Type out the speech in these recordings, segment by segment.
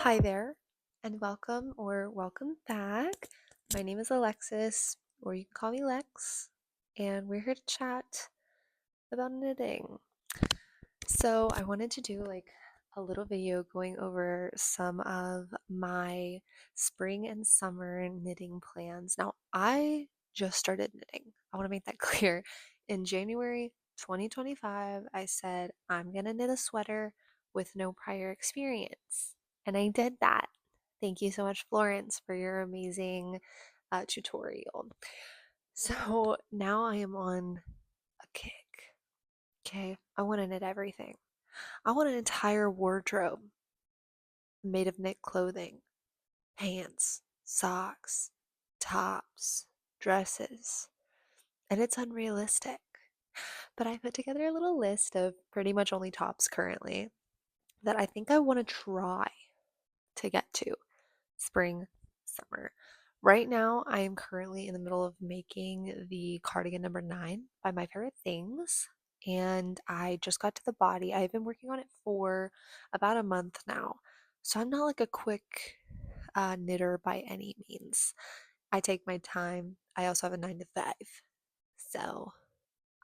Hi there, and welcome back. My name is Alexis, or you can call me Lex, and we're here to chat about knitting. So, I wanted to do a little video going over some of my spring and summer knitting plans. Now, I just started knitting. I want to make that clear. In January 2025, I said I'm going to knit a sweater with no prior experience. And I did that. Thank you so much, Florence, for your amazing tutorial. So now I am on a kick. Okay, I want to knit everything. I want an entire wardrobe made of knit clothing, pants, socks, tops, dresses, and it's unrealistic. But I put together a little list of pretty much only tops currently that I think I want to try to get to spring, summer. Right now, I am currently in the middle of making the cardigan number 9 by My Favorite Things, and I just got to the body. I've been working on it for about a month now, so I'm not like a quick knitter by any means. I take my time. I also have a 9 to 5, so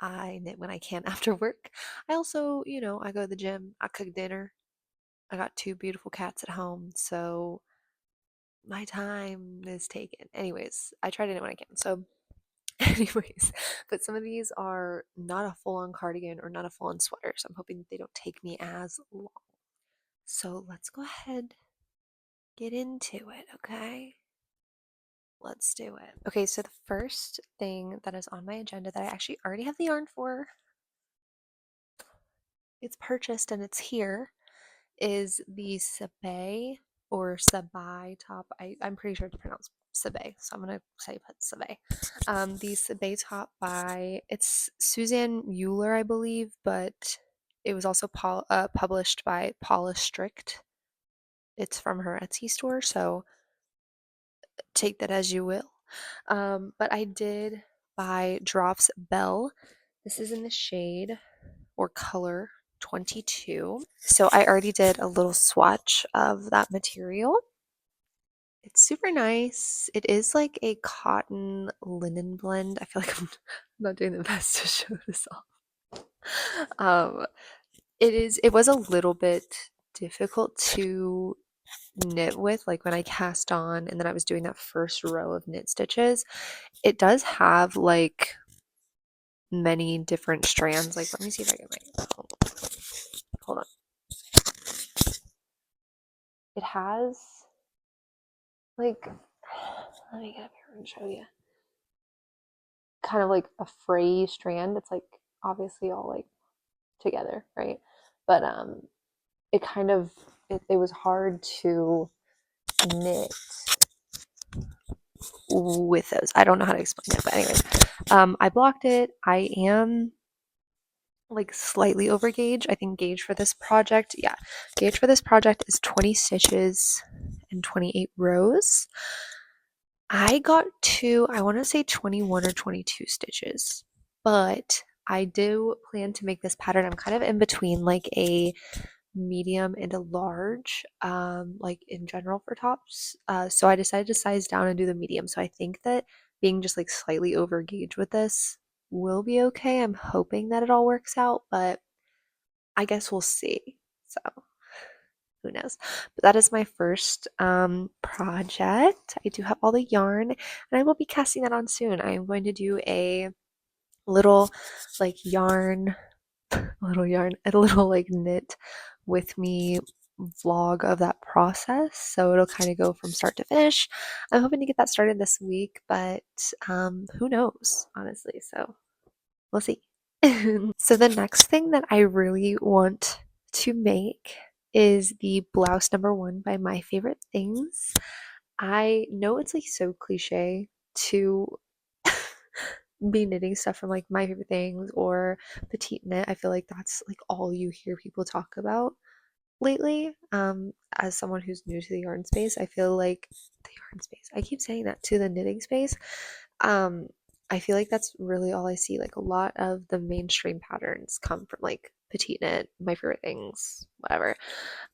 I knit when I can after work. I also, I go to the gym, I cook dinner. I got two beautiful cats at home, so my time is taken. Anyways, I try to knit when I can. So, anyways, but some of these are not a full on cardigan or not a full on sweater. So, I'm hoping that they don't take me as long. So, let's go ahead, get into it, okay? Let's do it. Okay, so the first thing that is on my agenda that I actually already have the yarn for, it's purchased and it's here, is the Sabe or Sabai top. I'm pretty sure it's pronounced Sabe, so I'm gonna say put Sabe. The Sabe top by it's Suzanne Euler, I believe, but it was also published by Paula Strict. It's from her Etsy store, so take that as you will. But I did buy Drops Belle. This is in the shade or color 22. So I already did a little swatch of that material. It's super nice. It is like a cotton linen blend. I feel like I'm not doing the best to show this off. Um, it was a little bit difficult to knit with, like when I cast on and then I was doing that first row of knit stitches. It does have like many different strands. Like, let me see if I can hold on. It has like, let me get up here and show you. Kind of like a fray strand. It's like obviously all like together, right? But it kind of it was hard to knit with those. I don't know how to explain it, but anyways, I blocked it. I am like slightly over gauge. I think gauge for this project, yeah, gauge for this project is 20 stitches and 28 rows. I got to, I want to say 21 or 22 stitches, but I do plan to make this pattern. I'm kind of in between like a medium and a large, like in general for tops. So I decided to size down and do the medium. So I think that being just like slightly over gauge with this will be okay. I'm hoping that it all works out, but I guess we'll see. So who knows? But that is my first project. I do have all the yarn, and I will be casting that on soon. I am going to do a little like yarn, a little like knit with me vlog of that process. So it'll kind of go from start to finish. I'm hoping to get that started this week, but who knows, honestly. So we'll see. So the next thing that I really want to make is the blouse number 1 by My Favorite Things. I know it's like so cliche to be knitting stuff from like My Favorite Things or Petite Knit. I feel like that's like all you hear people talk about lately. As someone who's new to the yarn space, I feel like the yarn space. I keep saying that, to the knitting space. Um, I feel like that's really all I see. Like a lot of the mainstream patterns come from like Petite Knit, My Favorite Things, whatever.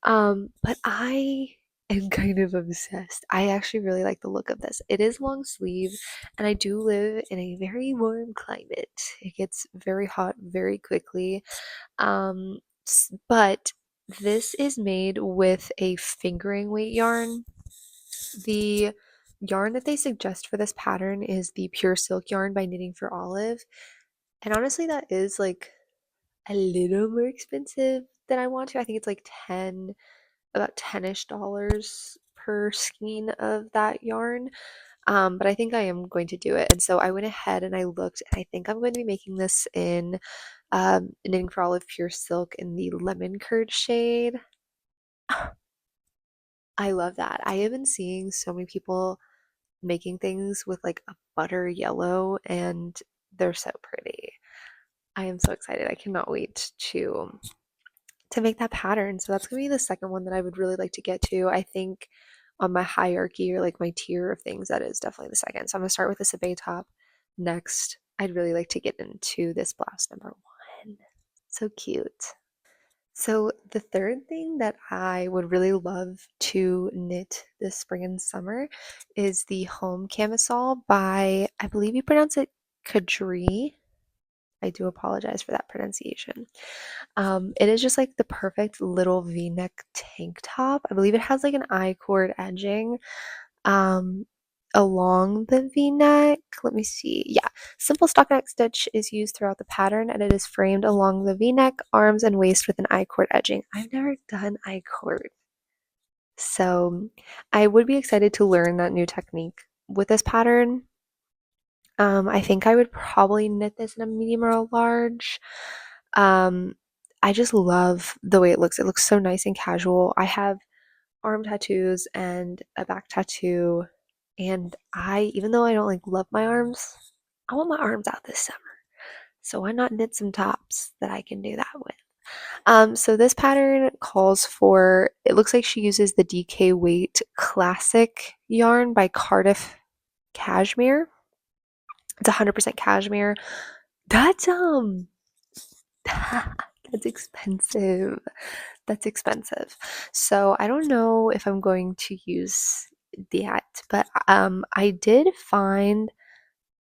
But I am kind of obsessed. I actually really like the look of this. It is long sleeve, and I do live in a very warm climate. It gets very hot very quickly. But this is made with a fingering weight yarn. The yarn that they suggest for this pattern is the Pure Silk yarn by Knitting for Olive. And honestly, that is like a little more expensive than I want to. I think it's like about 10-ish dollars per skein of that yarn. But I think I am going to do it. And so I went ahead and I looked, and I think I'm going to be making this in Knitting for Olive Pure Silk in the lemon curd shade. I love that. I have been seeing so many people making things with like a butter yellow, and they're so pretty. I am so excited. I cannot wait to make that pattern. So that's gonna be the second one that I would really like to get to. I think on my hierarchy or like my tier of things, that is definitely the second. So I'm gonna start with the Sabé top next. I'd really like to get into this blouse number one. So cute. So the third thing that I would really love to knit this spring and summer is the Home Camisole by, I believe you pronounce it Kadri. I do apologize for that pronunciation. It is just like the perfect little V-neck tank top. I believe it has like an I-cord edging um, along the V-neck. Let me see. Yeah, simple stockinette stitch is used throughout the pattern, and it is framed along the V-neck, arms, and waist with an I-cord edging. I've never done I-cord, so I would be excited to learn that new technique with this pattern. I think I would probably knit this in a medium or a large. Um, I just love the way it looks. It looks so nice and casual. I have arm tattoos and a back tattoo, and even though I don't like love my arms, I want my arms out this summer. So why not knit some tops that I can do that with? So this pattern calls for, it looks like she uses the DK Weight Classic yarn by Cardiff Cashmere. It's 100% cashmere. That's that's expensive. That's expensive. So I don't know if I'm going to use that, but I did find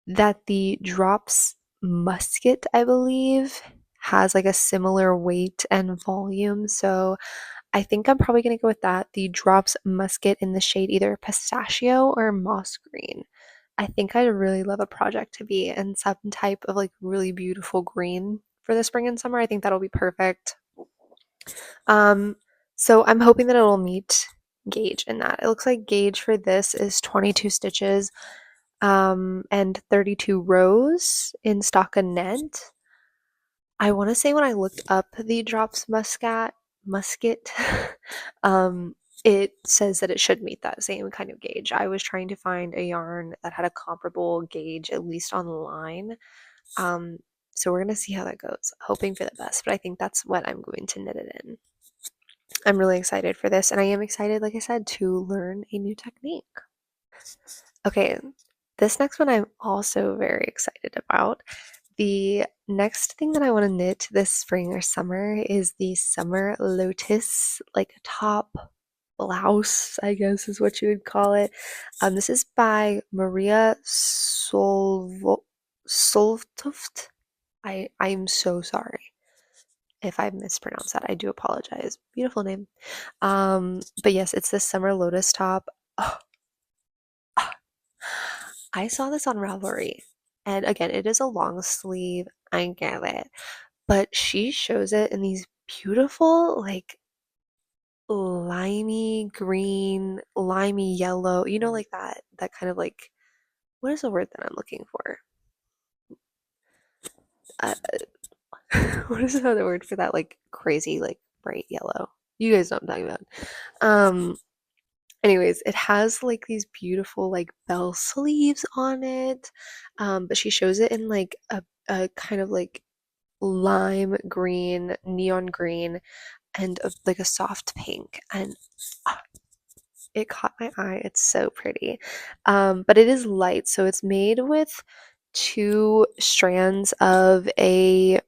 that the Drops Musket, I believe, has like a similar weight and volume. So I think I'm probably going to go with that. The Drops Musket in the shade either pistachio or moss green. I think I'd really love a project to be in some type of like really beautiful green for the spring and summer. I think that'll be perfect. Um, so I'm hoping that it'll meet gauge in that. It looks like gauge for this is 22 stitches and 32 rows in stockinette. I want to say when I looked up the Drops Musket, um, it says that it should meet that same kind of gauge. I was trying to find a yarn that had a comparable gauge, at least online. Um, so we're gonna see how that goes. Hoping for the best, but I think that's what I'm going to knit it in. I'm really excited for this, and I am excited, like I said, to learn a new technique. Okay, this next one I'm also very excited about. The next thing that I want to knit this spring or summer is the Summer Lotus, like a top blouse, I guess is what you would call it. This is by Maria Soltoft. I'm so sorry if I mispronounced that. I do apologize. Beautiful name. But yes, it's this Summer Lotus top. Oh, I saw this on Ravelry. And again, it is a long sleeve. I get it. But she shows it in these beautiful, like limey green, limey yellow, like that kind of like, what is the word that I'm looking for? Uh, what is the other word for that? Like crazy, like bright yellow. You guys know what I'm talking about. Um, Anyways, it has like these beautiful like bell sleeves on it. But she shows it in like a kind of like lime green, neon green, and like a soft pink. And ah, it caught my eye. It's so pretty. But it is light, so it's made with two strands of a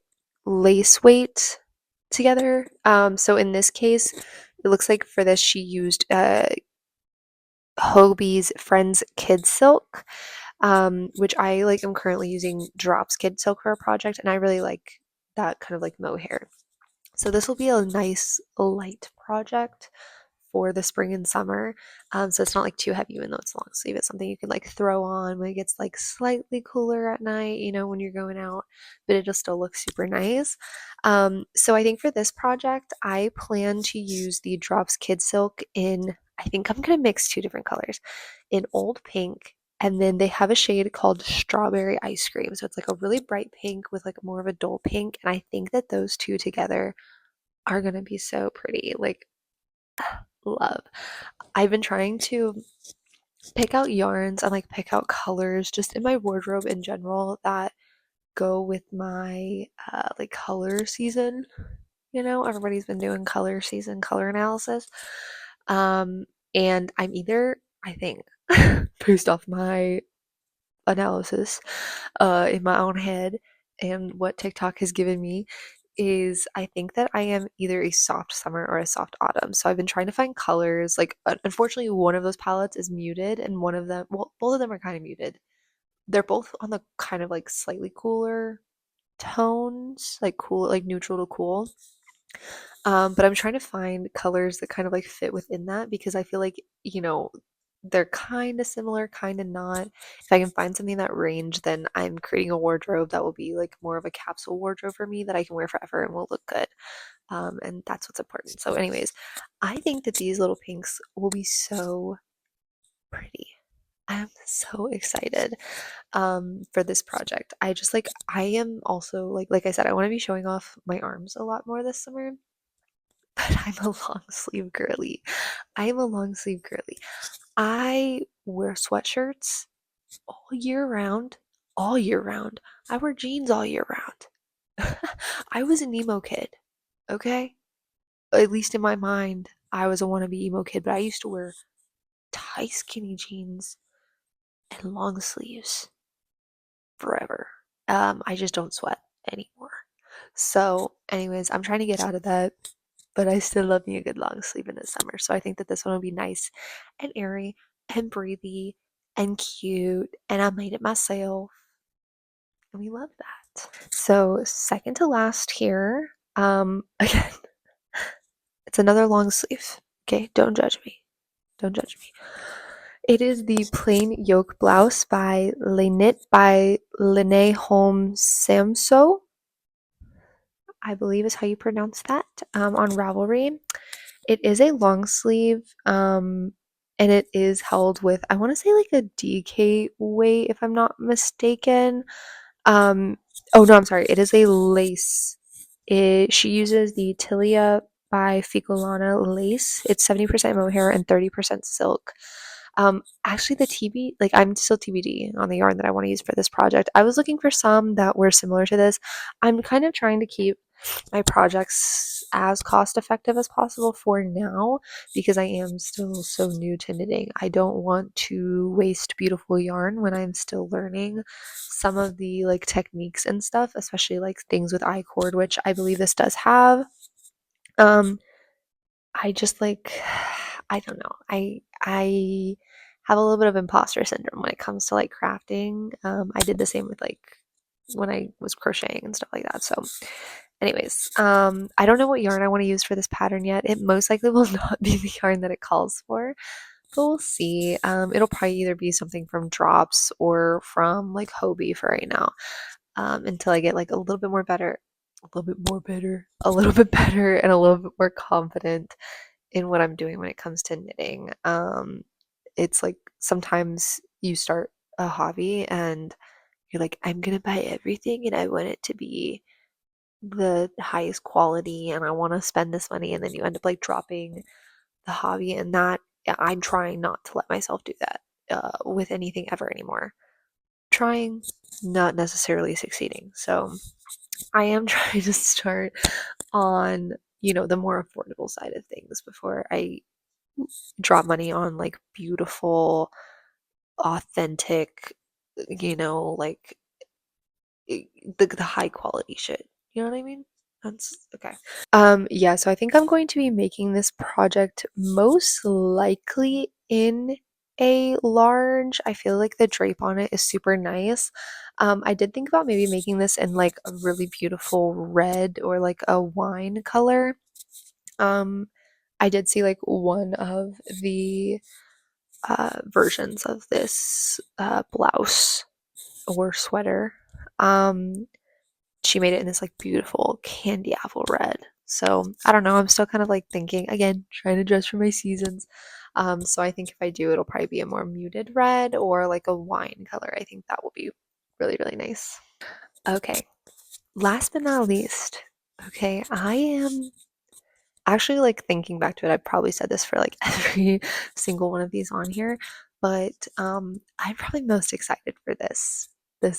lace weight together. So in this case, it looks like for this she used Hobie's Friends Kid Silk, which I like. I'm currently using Drops Kid Silk for a project, and I really like that kind of like mohair. So this will be a nice light project for the spring and summer. So it's not like too heavy, even though it's long sleeve. It's something you can like throw on when it gets like slightly cooler at night, when you're going out, but it'll still look super nice. So I think for this project, I plan to use the Drops Kid Silk in, I think I'm gonna mix two different colors, in Old Pink. And then they have a shade called Strawberry Ice Cream. So it's like a really bright pink with like more of a dull pink. And I think that those two together are gonna be so pretty. Like, love. I've been trying to pick out yarns and like pick out colors just in my wardrobe in general that go with my like color season. Everybody's been doing color season color analysis. Um, and I'm either, I think, based off my analysis in my own head and what TikTok has given me, is I think that I am either a soft summer or a soft autumn. So I've been trying to find colors. Like, unfortunately, one of those palettes is muted, and one of them, well, both of them are kind of muted. They're both on the kind of like slightly cooler tones, like cool, like neutral to cool. But I'm trying to find colors that kind of like fit within that because I feel like, they're kind of similar, kind of not. If I can find something in that range, then I'm creating a wardrobe that will be like more of a capsule wardrobe for me that I can wear forever and will look good. And that's what's important. So, anyways, I think that these little pinks will be so pretty. I'm so excited for this project. I just like I am also like I said, I want to be showing off my arms a lot more this summer. But I'm a long sleeve girly. I am a long sleeve girly. I wear sweatshirts all year round. All year round. I wear jeans all year round. I was an emo kid, okay? At least in my mind, I was a wannabe emo kid, but I used to wear tight skinny jeans and long sleeves forever. I just don't sweat anymore. So, anyways, I'm trying to get out of that, but I still love me a good long sleeve in the summer. So I think that this one will be nice and airy and breathy and cute. And I made it myself. And we love that. So second to last here, again, it's another long sleeve. Okay, don't judge me. Don't judge me. It is the plain yoke blouse by Le Knit by Lene Holm Samso, I believe is how you pronounce that, on Ravelry. It is a long sleeve, and it is held with, I want to say, like a DK weight, if I'm not mistaken. Um, oh no, I'm sorry. It is a lace. She uses the Tilia by Ficolana lace. It's 70% mohair and 30% silk. Actually, the TB, like I'm still TBD on the yarn that I want to use for this project. I was looking for some that were similar to this. I'm kind of trying to keep my projects as cost effective as possible for now because I am still so new to knitting. I don't want to waste beautiful yarn when I'm still learning some of the like techniques and stuff, especially like things with I-cord, which I believe this does have. Um, I just like I don't know. I have a little bit of imposter syndrome when it comes to like crafting. I did the same with like when I was crocheting and stuff like that. So, anyways, I don't know what yarn I want to use for this pattern yet. It most likely will not be the yarn that it calls for, but we'll see. It'll probably either be something from Drops or from like Hobie for right now, until I get like a little bit more better, a little bit more better, a little bit better, and a little bit more confident in what I'm doing when it comes to knitting. It's like sometimes you start a hobby and you're like, I'm gonna buy everything and I want it to be the highest quality and I want to spend this money, and then you end up like dropping the hobby, and that I'm trying not to let myself do that with anything ever anymore. Trying, not necessarily succeeding. So I am trying to start on, the more affordable side of things before I drop money on like beautiful, authentic, like the high quality shit. You know what I mean? That's okay. Yeah, so I think I'm going to be making this project most likely in a large. I feel like the drape on it is super nice. I did think about maybe making this in like a really beautiful red or like a wine color. Um, I did see like one of the versions of this blouse or sweater. Um, she made it in this like beautiful candy apple red. So I don't know. I'm still kind of like thinking again, trying to dress for my seasons. So I think if I do, it'll probably be a more muted red or like a wine color. I think that will be really, really nice. Okay, last but not least, okay, I am actually like thinking back to it. I probably said this for like every single one of these on here, but I'm probably most excited for this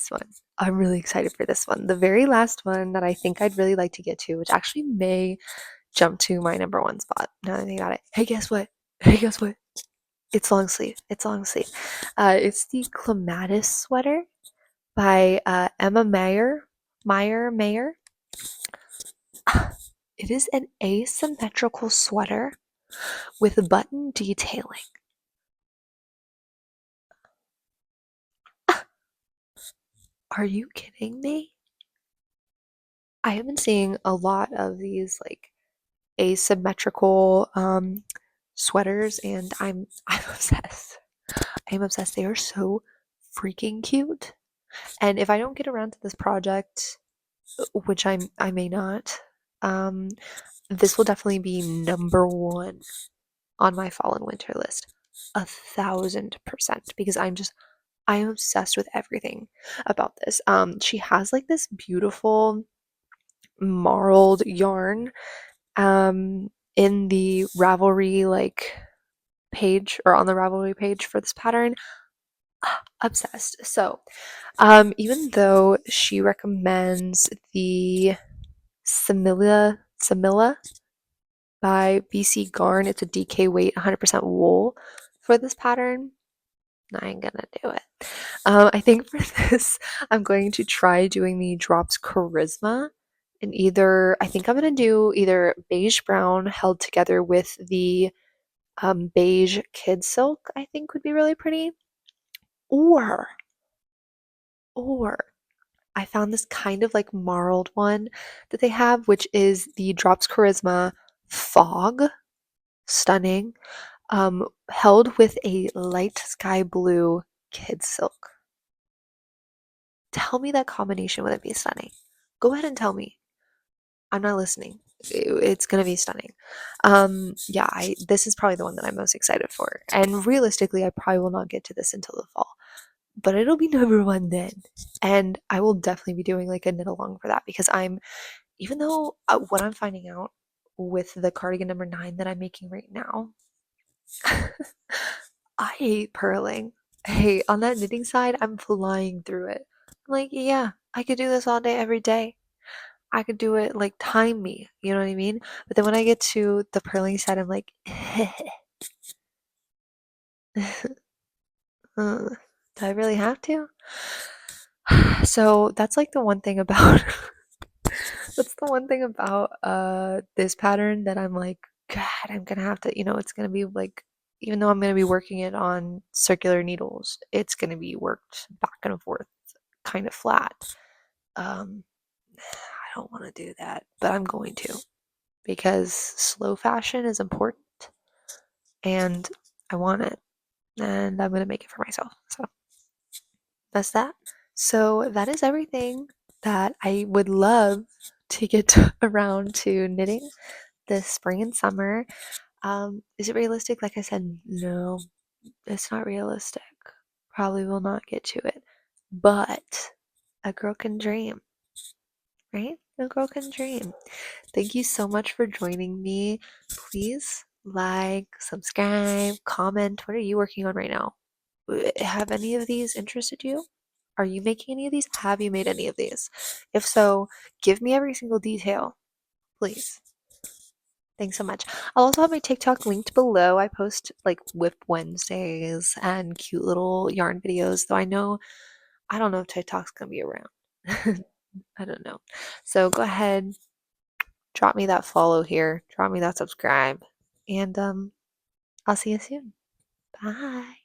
one. I'm really excited for this one. The very last one that I think I'd really like to get to, which actually may jump to my number one spot. Now that I think about it. Hey, guess what? Hey, guess what? It's long sleeve. It's long sleeve. It's the Clematis sweater by Emma Mayer. Mayer. It is an asymmetrical sweater with button detailing. Are you kidding me? I have been seeing a lot of these like asymmetrical sweaters and I'm obsessed. I'm obsessed. They are so freaking cute. And if I don't get around to this project, which I may not, um, this will definitely be number one on my fall and winter list. 1,000% because I am obsessed with everything about this. She has like this beautiful marled yarn in the Ravelry like page or on the Ravelry page for this pattern. Obsessed. So, even though she recommends the Samila by BC Garn, it's a DK weight 100% wool for this pattern. I ain't gonna do it. I think for this, I'm going to try doing the Drops Charisma. And I think I'm going to do either beige brown held together with the beige kid silk, I think would be really pretty. Or, or I found this kind of like marled one that they have, which is the Drops Charisma Fog. Stunning. Held with a light sky blue kid silk. Tell me that combination wouldn't be stunning. Go ahead and tell me. I'm not listening. It's gonna be stunning. Yeah, this is probably the one that I'm most excited for. And realistically, I probably will not get to this until the fall. But it'll be number one then. And I will definitely be doing like a knit along for that because even though what I'm finding out with the cardigan number 9 that I'm making right now, I hate purling. Hey, on that knitting side, I'm flying through it. I'm like, yeah, I could do this all day, every day. I could do it like time me, you know what I mean? But then when I get to the purling side, I'm like, do I really have to? So that's like the one thing about that's the one thing about this pattern that I'm like, God, I'm gonna have to, it's gonna be like even though I'm gonna be working it on circular needles, it's gonna be worked back and forth kind of flat. I don't want to do that, but I'm going to because slow fashion is important and I want it and I'm going to make it for myself. So that's that. So that is everything that I would love to get around to knitting this spring and summer. Is it realistic? Like I said, no, it's not realistic. Probably will not get to it, but a girl can dream, right? A girl can dream. Thank you so much for joining me. Please like, subscribe, comment. What are you working on right now? Have any of these interested you? Are you making any of these? Have you made any of these? If so, give me every single detail, please. Thanks so much. I'll also have my TikTok linked below. I post like Whip Wednesdays and cute little yarn videos, though I don't know if TikTok's gonna be around. I don't know. So go ahead, drop me that follow here, drop me that subscribe, and I'll see you soon. Bye.